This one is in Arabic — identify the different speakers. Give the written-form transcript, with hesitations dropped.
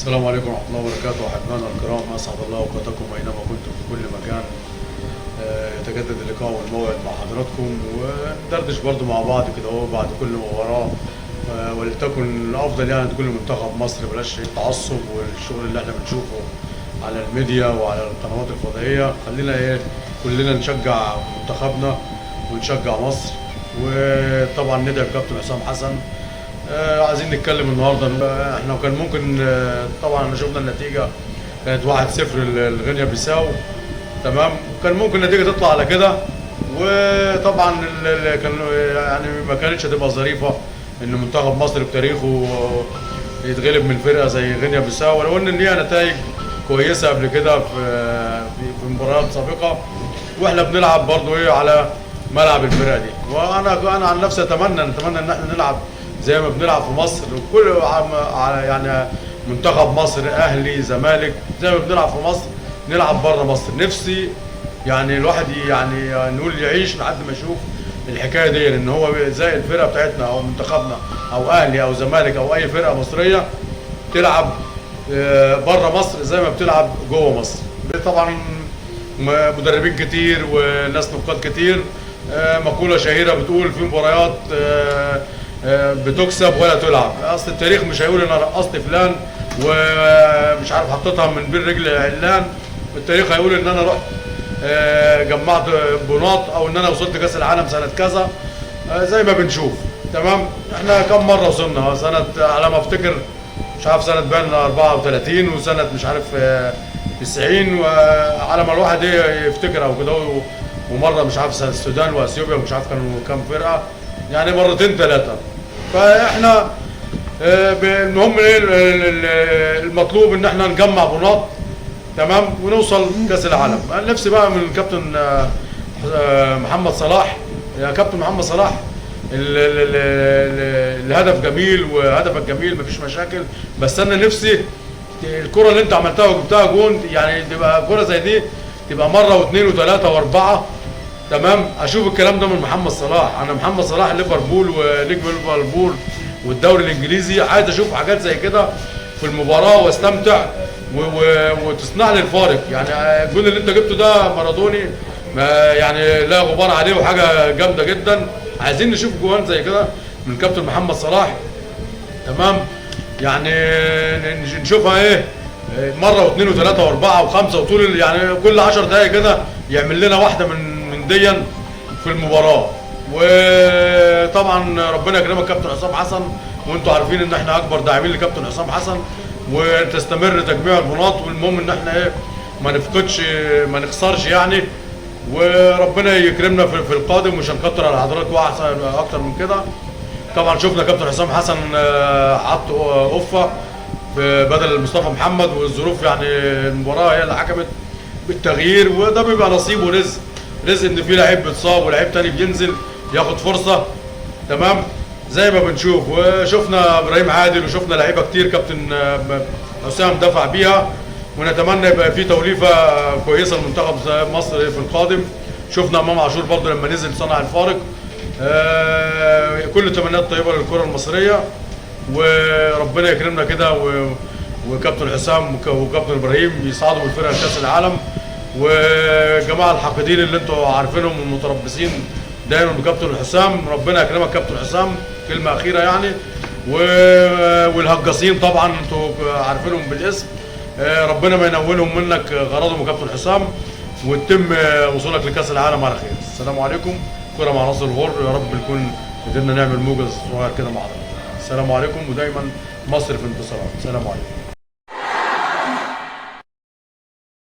Speaker 1: السلام عليكم ورحمة الله وبركاته. أحبائنا الكرام، أسعد الله أوقاتكم أينما كنتم في كل مكان. يتجدد اللقاء والموعد مع حضراتكم وندردش برضو مع بعض كده اهو بعد كل مباراة، ولتكن الأفضل يعني تكون لمنتخب مصر، بلاش التعصب والشغل اللي احنا بنشوفه على الميديا وعلى القنوات الفضائية. خلينا كلنا نشجع منتخبنا ونشجع مصر، وطبعا ندعي الكابتن حسام حسن. عايزين نتكلم النهارده. احنا كان ممكن طبعا شفنا النتيجه كانت 1-0 لغينيا بيساو، تمام. كان ممكن النتيجه تطلع على كده، وطبعا كان يعني ما كانتش هتبقى ظريفه ان منتخب مصر بتاريخه يتغلب من فرقه زي غينيا بيساو، ولو ان ليها نتائج كويسه قبل كده في مباريات سابقه، واحنا بنلعب برضو على ملعب الفرقه دي. وانا عن نفسي اتمنى ان احنا نلعب زي ما بنلعب في مصر، وكل يعني منتخب مصر اهلي زمالك زي ما بنلعب في مصر نلعب بره مصر. نفسي يعني الواحد يعني نقول يعيش لحد ما يشوف الحكايه دي، لان هو زي الفرقه بتاعتنا او منتخبنا او اهلي او زمالك او اي فرقه مصريه تلعب بره مصر زي ما بتلعب جوه مصر. طبعا مدربين كتير وناس نقاد كتير، مقوله شهيره بتقول في مباريات بتكسب ولا تلعب. اصل التاريخ مش هيقول ان انا رقصت فلان ومش عارف حطيتها من بين رجل علان، التاريخ هيقول ان انا رحت جمعت بناط او ان انا وصلت كاس العالم سنه كذا، زي ما بنشوف. تمام. احنا كم مره وصلنا؟ سنه على ما افتكر مش عارف سنه بين 34 وسنه مش عارف 90، وعلى ما الواحد يفتكر او كده، ومره مش عارف سنه السودان واثيوبيا مش عارف كانوا كام فرقه، يعني مرتين ثلاثه. فاحنا المهم المطلوب ان احنا نجمع بناط، تمام، ونوصل كاس العالم. انا نفسي بقى من الكابتن محمد صلاح. يا كابتن محمد صلاح، الهدف جميل وهدفك جميل مفيش مشاكل، بس انا نفسي الكره اللي انت عملتها وجبتها جون، يعني تبقى كره زي دي تبقى مره واثنين وثلاثه واربعه، تمام. اشوف الكلام ده من محمد صلاح. انا محمد صلاح ليفربول ونجم ليفربول والدوري الانجليزي، عايز اشوف حاجات زي كده في المباراه واستمتع وتصنع لي الفارق. يعني الجون اللي انت جبته ده مارادوني، يعني لا غبار عليه وحاجه جامده جدا. عايزين نشوف جوان زي كده من كابتن محمد صلاح، تمام. يعني نشوفها مره واثنين وثلاثه واربعه وخمسه، وطول يعني كل 10 دقائق كده يعمل لنا واحده من ديا في المباراه. وطبعا ربنا يكرمك كابتن حسام حسن، وانتم عارفين ان احنا اكبر داعمين لكابتن حسام حسن، وتستمر تجميع البناط، والمهم ان احنا ما نفقدش ما نخسرش يعني، وربنا يكرمنا في القادم، مش هنكتر على حضراتكم احسن اكتر من كده. طبعا شفنا كابتن حسام حسن حط اوفه بدل مصطفى محمد، والظروف يعني المباراه هي اللي حكمت بالتغيير، وده بيبقى نصيب ورزق. رزق ان في لعيب بيتصاب ولاعيب تاني بينزل ياخد فرصه، تمام، زي ما بنشوف. وشفنا ابراهيم عادل وشفنا لعيبه كتير كابتن حسام دفع بيها، ونتمنى يبقى في توليفه كويسه لمنتخب مصر في القادم. شفنا امام عاشور برضه لما نزل صنع الفارق. كل التمنيات طيبه للكره المصريه، وربنا يكرمنا كده، وكابتن حسام وكابتن ابراهيم يصعدوا بالفرقه لكاس العالم. وجماعه الحاقدين اللي انتوا عارفينهم المتربصين دايما بكابتن حسام، ربنا يكرمك كابتن حسام. كلمه اخيره يعني. والهجاصين طبعا انتوا عارفينهم بالاسم، ربنا ما ينولهم منك غرضهم كابتن حسام، وتتم وصولك لكاس العالم على خير. السلام عليكم. كره مع ناصر الغر، يا رب نكون قدرنا نعمل موجز صغير كده مع بعض. السلام عليكم، ودايما مصر في انتصارات. السلام عليكم.